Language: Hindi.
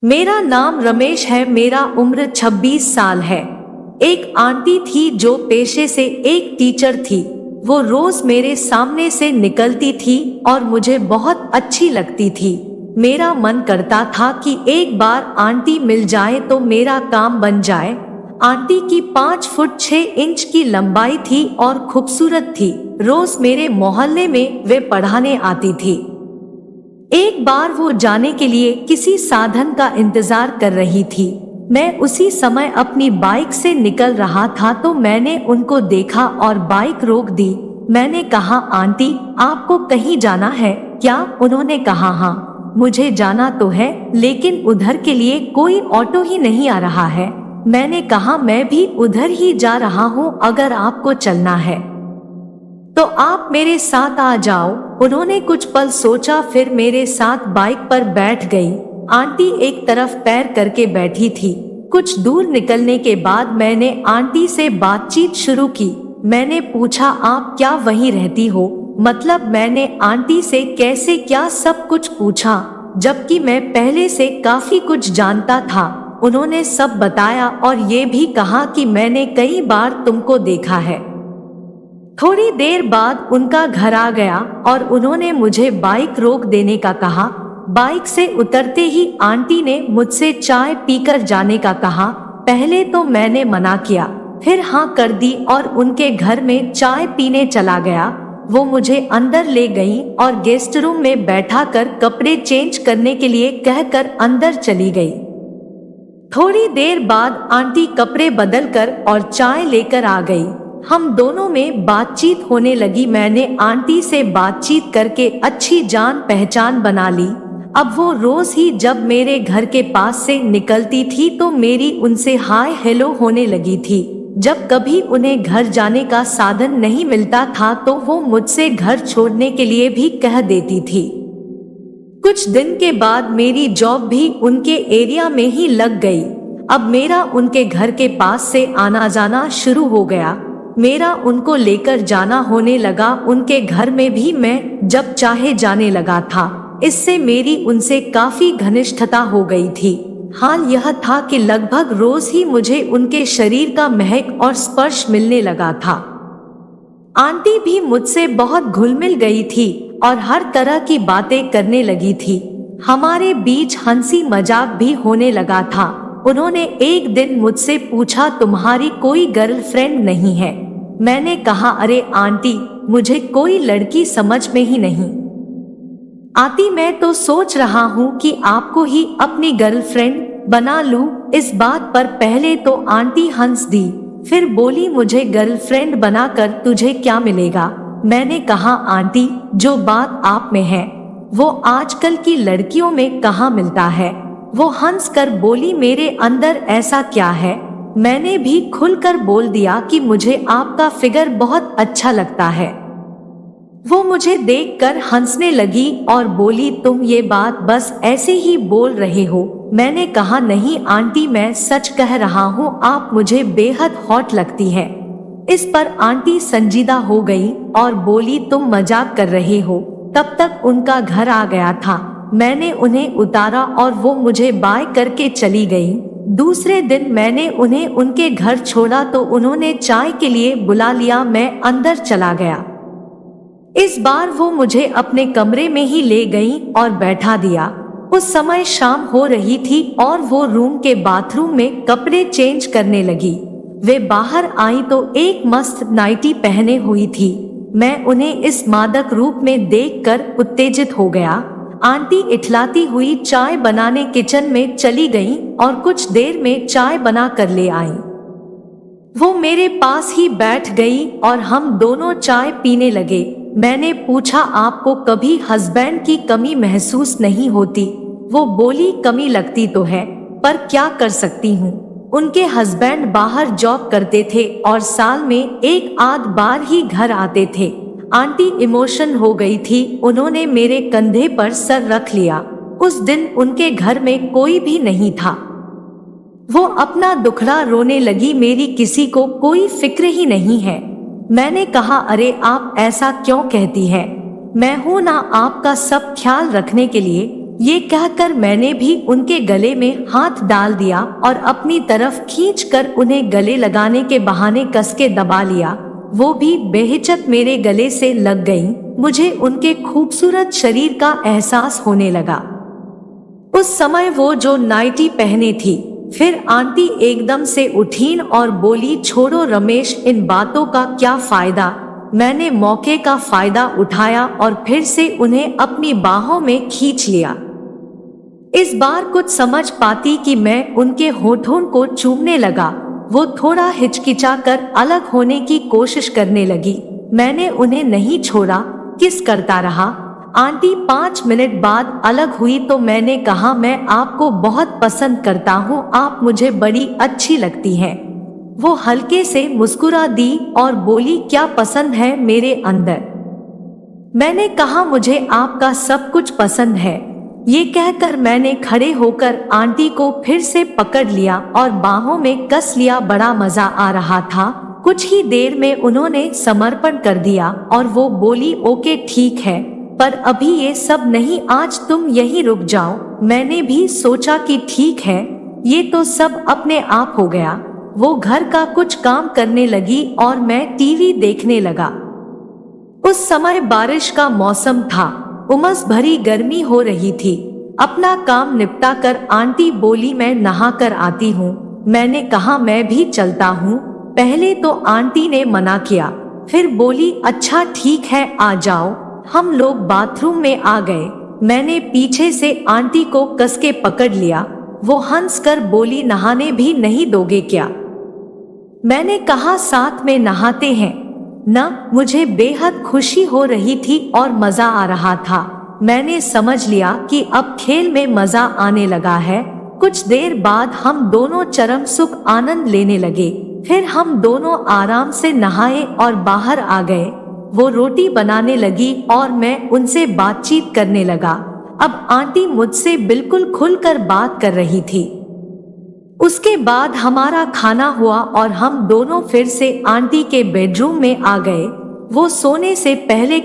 मेरा नाम रमेश है। मेरा उम्र 26 साल है। एक आंटी थी जो पेशे से एक टीचर थी। वो रोज मेरे सामने से निकलती थी और मुझे बहुत अच्छी लगती थी। मेरा मन करता था कि एक बार आंटी मिल जाए तो मेरा काम बन जाए। आंटी की 5 फुट 6 इंच की लंबाई थी और खूबसूरत थी। रोज मेरे मोहल्ले में वे पढ़ाने आती थी। एक बार वो जाने के लिए किसी साधन का इंतजार कर रही थी। मैं उसी समय अपनी बाइक से निकल रहा था तो मैंने उनको देखा और बाइक रोक दी। मैंने कहा, आंटी आपको कहीं जाना है क्या? उन्होंने कहा, हाँ मुझे जाना तो है, लेकिन उधर के लिए कोई ऑटो ही नहीं आ रहा है। मैंने कहा, मैं भी उधर ही जा रहा हूँ, अगर आपको चलना है तो आप मेरे साथ आ जाओ। उन्होंने कुछ पल सोचा, फिर मेरे साथ बाइक पर बैठ गई। आंटी एक तरफ पैर करके बैठी थी। कुछ दूर निकलने के बाद मैंने आंटी से बातचीत शुरू की। मैंने पूछा, आप क्या वहीं रहती हो? मतलब मैंने आंटी से कैसे क्या सब कुछ पूछा, जबकि मैं पहले से काफी कुछ जानता था। उन्होंने सब बताया और ये भी कहा कि मैंने कई बार तुमको देखा है। थोड़ी देर बाद उनका घर आ गया और उन्होंने मुझे बाइक रोक देने का कहा। बाइक से उतरते ही आंटी ने मुझसे चाय पीकर जाने का कहा। पहले तो मैंने मना किया, फिर हाँ कर दी और उनके घर में चाय पीने चला गया। वो मुझे अंदर ले गई और गेस्ट रूम में बैठा कर कपड़े चेंज करने के लिए कहकर अंदर चली गई। थोड़ी देर बाद आंटी कपड़े बदल कर और चाय लेकर आ गई। हम दोनों में बातचीत होने लगी। मैंने आंटी से बातचीत करके अच्छी जान पहचान बना ली। अब वो रोज ही जब मेरे घर के पास से निकलती थी तो मेरी उनसे हाय हेलो होने लगी थी। जब कभी उन्हें घर जाने का साधन नहीं मिलता था तो वो मुझसे घर छोड़ने के लिए भी कह देती थी। कुछ दिन के बाद मेरी जॉब भी उनके एरिया में ही लग गई। अब मेरा उनके घर के पास से आना जाना शुरू हो गया। मेरा उनको लेकर जाना होने लगा। उनके घर में भी मैं जब चाहे जाने लगा था। इससे मेरी उनसे काफी घनिष्ठता हो गई थी। हाल यह था कि लगभग रोज ही मुझे उनके शरीर का महक और स्पर्श मिलने लगा था। आंटी भी मुझसे बहुत घुल मिल गई थी और हर तरह की बातें करने लगी थी। हमारे बीच हंसी मजाक भी होने लगा था। उन्होंने एक दिन मुझसे पूछा, तुम्हारी कोई गर्लफ्रेंड नहीं है? मैंने कहा, अरे आंटी मुझे कोई लड़की समझ में ही नहीं आती। मैं तो सोच रहा हूँ कि आपको ही अपनी गर्लफ्रेंड बना लूं। इस बात पर पहले तो आंटी हंस दी, फिर बोली, मुझे गर्लफ्रेंड बनाकर तुझे क्या मिलेगा? मैंने कहा, आंटी जो बात आप में है वो आजकल की लड़कियों में कहाँ मिलता है। वो हंस कर बोली, मेरे अंदर ऐसा क्या है? मैंने भी खुलकर बोल दिया कि मुझे आपका फिगर बहुत अच्छा लगता है। वो मुझे देखकर हंसने लगी और बोली, तुम ये बात बस ऐसे ही बोल रहे हो। मैंने कहा, नहीं आंटी मैं सच कह रहा हूँ, आप मुझे बेहद हॉट लगती है। इस पर आंटी संजीदा हो गई और बोली, तुम मजाक कर रहे हो। तब तक उनका घर आ गया था। मैंने उन्हें उतारा और वो मुझे बाय करके चली गई। दूसरे दिन मैंने उन्हें उनके घर छोड़ा तो उन्होंने चाय के लिए बुला लिया। मैं अंदर चला गया। इस बार वो मुझे अपने कमरे में ही ले गई और बैठा दिया। उस समय शाम हो रही थी और वो रूम के बाथरूम में कपड़े चेंज करने लगी। वे बाहर आई तो एक मस्त नाइटी पहने हुई थी। मैं उन्हें इस मादक रूप में देखकर उत्तेजित हो गया। आंटी इठलाती हुई चाय बनाने किचन में चली गई और कुछ देर में चाय बना कर ले आई। वो मेरे पास ही बैठ गई और हम दोनों चाय पीने लगे। मैंने पूछा, आपको कभी हस्बैंड की कमी महसूस नहीं होती? वो बोली, कमी लगती तो है, पर क्या कर सकती हूँ। उनके हस्बैंड बाहर जॉब करते थे और साल में एक आध बार ही घर आते थे। आंटी इमोशन हो गई थी। उन्होंने मेरे कंधे पर सर रख लिया। उस दिन उनके घर में कोई भी नहीं था। वो अपना दुखड़ा रोने लगी, मेरी किसी को कोई फिक्र ही नहीं है। मैंने कहा, अरे आप ऐसा क्यों कहती है? मैं हूं ना आपका सब ख्याल रखने के लिए। ये कहकर मैंने भी उनके गले में हाथ डाल दिया और अपनी तरफ खींचकर उन्हें गले लगाने के बहाने कस के दबा लिया। वो भी बेहिचक मेरे गले से लग गईं। मुझे उनके खूबसूरत शरीर का एहसास होने लगा। उस समय वो जो नाइटी पहने थी। फिर आंटी एकदम से उठीं और बोली, छोड़ो रमेश, इन बातों का क्या फायदा। मैंने मौके का फायदा उठाया और फिर से उन्हें अपनी बाहों में खींच लिया। इस बार कुछ समझ पाती कि मैं उनके होठों को चूमने लगा। वो थोड़ा हिचकिचाकर अलग होने की कोशिश करने लगी। मैंने उन्हें नहीं छोड़ा, किस करता रहा। आंटी 5 मिनट बाद अलग हुई तो मैंने कहा, मैं आपको बहुत पसंद करता हूँ, आप मुझे बड़ी अच्छी लगती हैं। वो हल्के से मुस्कुरा दी और बोली, क्या पसंद है मेरे अंदर। मैंने कहा, मुझे आपका सब कुछ पसंद है। ये कहकर मैंने खड़े होकर आंटी को फिर से पकड़ लिया और बाहों में कस लिया। बड़ा मजा आ रहा था। कुछ ही देर में उन्होंने समर्पण कर दिया और वो बोली, ओके ठीक है, पर अभी ये सब नहीं, आज तुम यहीं रुक जाओ। मैंने भी सोचा कि ठीक है, ये तो सब अपने आप हो गया। वो घर का कुछ काम करने लगी और मैं टीवी देखने लगा। उस समय बारिश का मौसम था, उमस भरी गर्मी हो रही थी। अपना काम निपटा कर आंटी बोली, मैं नहा कर आती हूँ। मैंने कहा, मैं भी चलता हूँ। पहले तो आंटी ने मना किया, फिर बोली, अच्छा ठीक है, आ जाओ। हम लोग बाथरूम में आ गए। मैंने पीछे से आंटी को कस के पकड़ लिया। वो हंस कर बोली, नहाने भी नहीं दोगे क्या। मैंने कहा, साथ में नहाते हैं न। मुझे बेहद खुशी हो रही थी और मजा आ रहा था। मैंने समझ लिया कि अब खेल में मजा आने लगा है। कुछ देर बाद हम दोनों चरम सुख आनंद लेने लगे। फिर हम दोनों आराम से नहाए और बाहर आ गए। वो रोटी बनाने लगी और मैं उनसे बातचीत करने लगा। अब आंटी मुझसे बिल्कुल खुलकर बात कर रही थी। उसके बाद हमारा खाना हुआ और हम दोनों फिर से आंटी के बेडरूम में आ गए। वो सोने से पहले